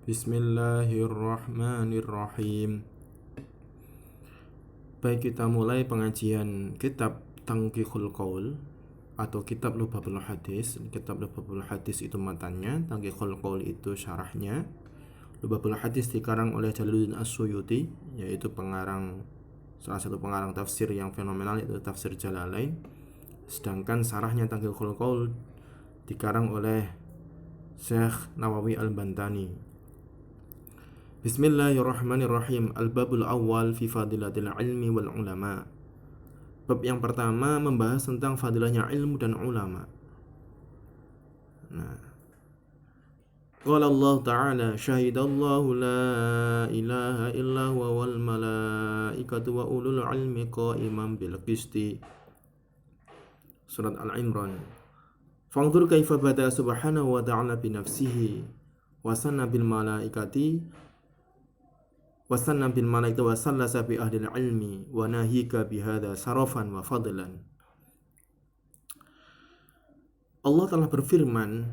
Bismillahirrahmanirrahim. Baik, kita mulai pengajian kitab Tanqiqul Qaul atau kitab Lubabul Hadis. Kitab Lubabul Hadis itu matanya, Tanqiqul Qaul itu syarahnya. Lubabul Hadis dikarang oleh Jalaluddin As-Suyuti, yaitu salah satu pengarang tafsir yang fenomenal, yaitu tafsir Jalalain. Sedangkan syarahnya Tanqiqul Qaul dikarang oleh Syekh Nawawi Al-Bantani. Bismillahirrahmanirrahim. Al-babul awal fi fadilatil ilmi wal ulama. Bab yang pertama membahas tentang fadilahnya ilmu dan ulama. Qala Allah Ta'ala, syahidallahu la ilaha illa huwa wal malaikatu wa ulul ilmi qa'iman bil qisti. Surat Al-Imran. Fanzur kaifa bada subhanahu wa ta'ala bi nafsihi wa sanna bil malaikati wasanna bil malaikati wa sallasa bi ahlil ilmi wa nahika bihadza sarafan wa fadlan. Allah telah berfirman,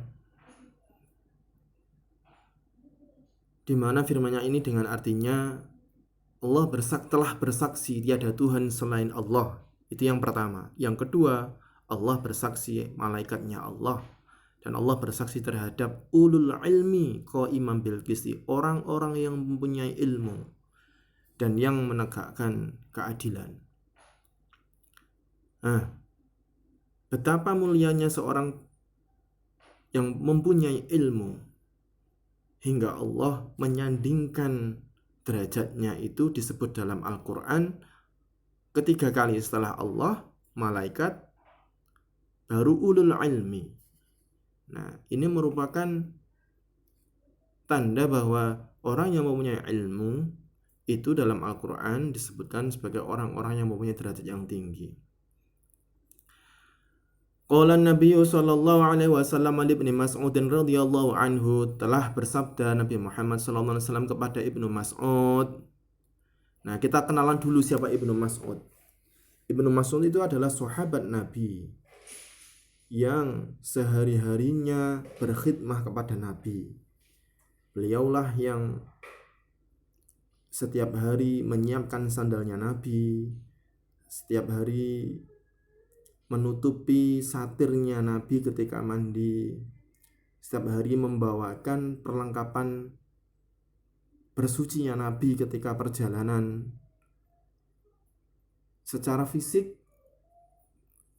di mana firman-Nya ini dengan artinya Allah telah bersaksi tiada Tuhan selain Allah. Itu yang pertama. Yang kedua, Allah bersaksi malaikatnya Allah, dan Allah bersaksi terhadap ulul ilmi qa'iman bil qisti, orang-orang yang mempunyai ilmu dan yang menegakkan keadilan. Betapa mulianya seorang yang mempunyai ilmu hingga Allah menyandingkan derajatnya itu disebut dalam Al-Quran 3 kali setelah Allah, malaikat, baru ulul ilmi. Ini merupakan tanda bahwa orang yang mempunyai ilmu itu dalam Al-Quran disebutkan sebagai orang-orang yang mempunyai derajat yang tinggi. Qala Nabi sallallahu alaihi wasallam li Ibnu Mas'ud radhiyallahu anhu, telah bersabda Nabi Muhammad sallallahu alaihi wasallam kepada Ibnu Mas'ud. Kita kenalan dulu siapa Ibnu Mas'ud. Ibnu Mas'ud itu adalah sahabat Nabi yang sehari-harinya berkhidmah kepada Nabi. Beliaulah yang setiap hari menyiapkan sandalnya Nabi, setiap hari menutupi satirnya Nabi ketika mandi, setiap hari membawakan perlengkapan bersucinya Nabi ketika perjalanan. Secara fisik,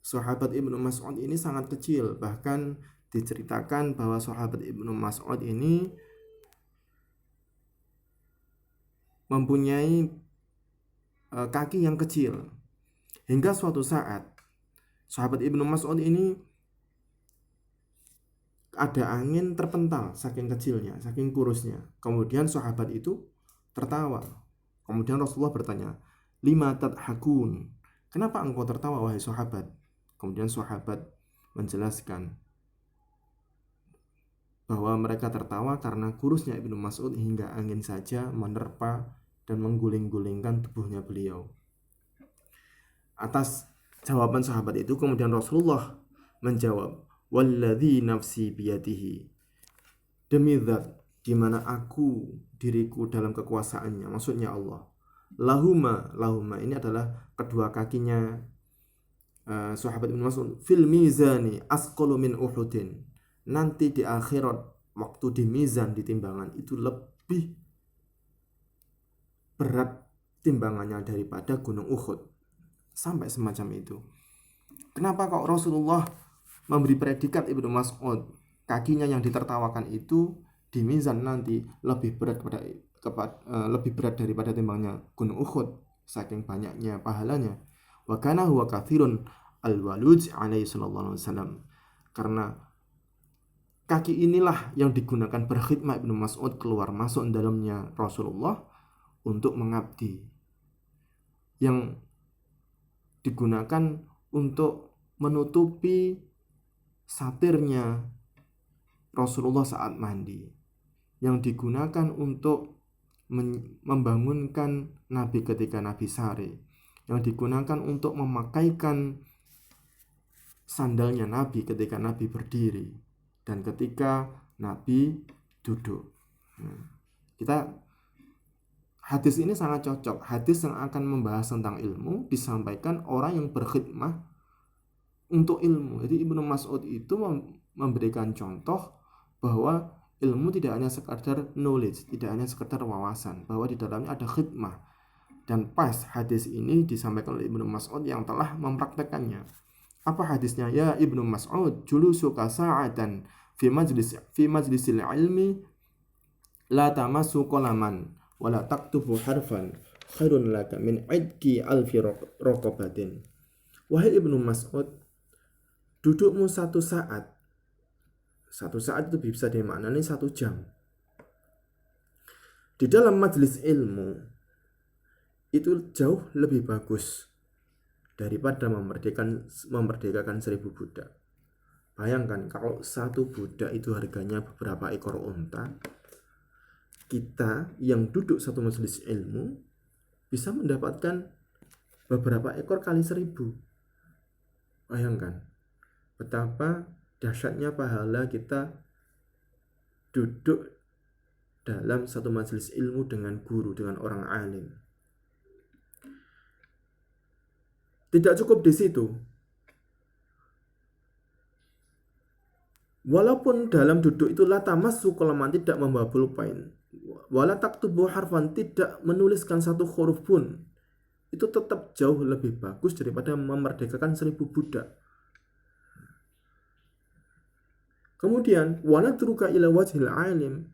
sahabat Ibnu Mas'ud ini sangat kecil. Bahkan diceritakan bahwa sahabat Ibnu Mas'ud ini mempunyai kaki yang kecil. Hingga suatu saat sahabat Ibnu Mas'ud ini ada angin terpental saking kecilnya, saking kurusnya. Kemudian sahabat itu tertawa. Kemudian Rasulullah bertanya, "Lima tadhakun?" Kenapa engkau tertawa wahai sahabat? Kemudian sahabat menjelaskan bahwa mereka tertawa karena kurusnya Ibnu Mas'ud hingga angin saja menerpa dan mengguling-gulingkan tubuhnya beliau. Atas jawaban sahabat itu kemudian Rasulullah menjawab, "Walladzi nafsi biyadihi." Demi zat di mana diriku dalam kekuasaannya, maksudnya Allah. Lahuma ini adalah kedua kakinya sahabat Ibnu Mas'ud, fil mizani asqalu min Uhudin. Nanti di akhirat, waktu di mizan, di timbangan, itu lebih berat timbangannya daripada gunung Uhud. Sampai semacam itu. Kenapa kok Rasulullah memberi predikat Ibnu Mas'ud, kakinya yang ditertawakan itu di mizan nanti lebih berat daripada timbangnya gunung Uhud, saking banyaknya pahalanya. Wa kana huwa kathirun al-waluj alaihi sallallahu alaihi wasallam. Karena kaki inilah yang digunakan berkhidmat Ibnu Mas'ud keluar masuk dalamnya Rasulullah untuk mengabdi, yang digunakan untuk menutupi satirnya Rasulullah saat mandi, yang digunakan untuk membangunkan Nabi ketika Nabi sare, yang digunakan untuk memakaikan sandalnya Nabi ketika Nabi berdiri dan ketika Nabi duduk. Hadis ini sangat cocok. Hadis yang akan membahas tentang ilmu disampaikan orang yang berkhidmah untuk ilmu. Jadi Ibnu Mas'ud itu memberikan contoh bahwa ilmu tidak hanya sekedar knowledge, tidak hanya sekedar wawasan, bahwa di dalamnya ada khidmah. Dan pas hadis ini disampaikan oleh Ibnu Mas'ud yang telah mempraktekannya. Apa hadisnya? Ya Ibnu Mas'ud, julusuka sa'atan fi majlisil ilmi la tamassu qalaman wa la taktubu harfan khairun laka min idki alfi raqabatin. Wahai Ibnu Mas'ud, dudukmu satu saat itu bisa dimaknai 1 jam di dalam majelis ilmu itu jauh lebih bagus daripada memerdekakan 1000 budak. Bayangkan kalau 1 budak itu harganya beberapa ekor unta, kita yang duduk satu majelis ilmu bisa mendapatkan beberapa ekor kali 1000. Bayangkan betapa dahsyatnya pahala kita duduk dalam satu majelis ilmu dengan guru, dengan orang alim. Tidak cukup di situ. Walaupun dalam duduk itu la tamassu qalaman, tidak membawa pulpen, wala taktubu harfan, tidak menuliskan 1 huruf pun, itu tetap jauh lebih bagus daripada memerdekakan 1000 budak. Kemudian wala turuka ila wajhil alim,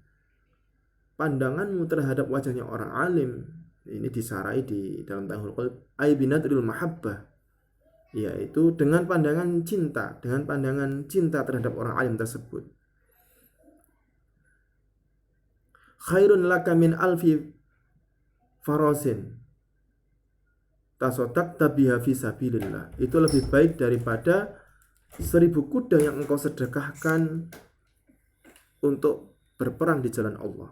pandanganmu terhadap wajahnya orang alim, ini disarai di dalam Tahul Qalb, ay binadril mahabbah, yaitu dengan pandangan cinta terhadap orang alim tersebut. Khairun laka min alfi farasin tasaddaqta biha fi sabilillah, itu lebih baik daripada 1000 kuda yang engkau sedekahkan untuk berperang di jalan Allah.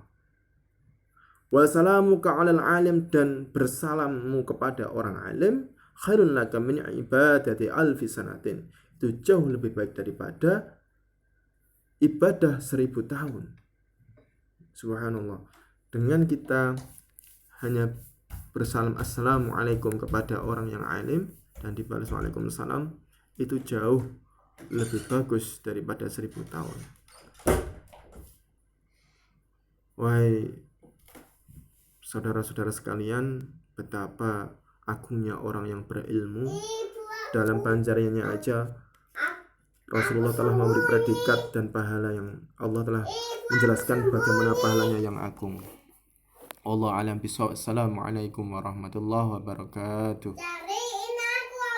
Wa salamuka 'alal alim, dan bersalammu kepada orang alim, khairun laka min ibadati alfi sanatin, itu jauh lebih baik daripada ibadah 1000 tahun. Subhanallah. Dengan kita hanya bersalam assalamualaikum kepada orang yang alim dan dibalas waalaikumsalam, itu jauh lebih bagus daripada 1000 tahun. Wahai saudara-saudara sekalian, betapa agungnya orang yang berilmu. Dalam panjariannya aja Rasulullah telah memberi predikat dan pahala yang Allah telah menjelaskan bagaimana pahalanya yang agung. Allah alam bisawab. Assalamualaikum warahmatullahi wabarakatuh.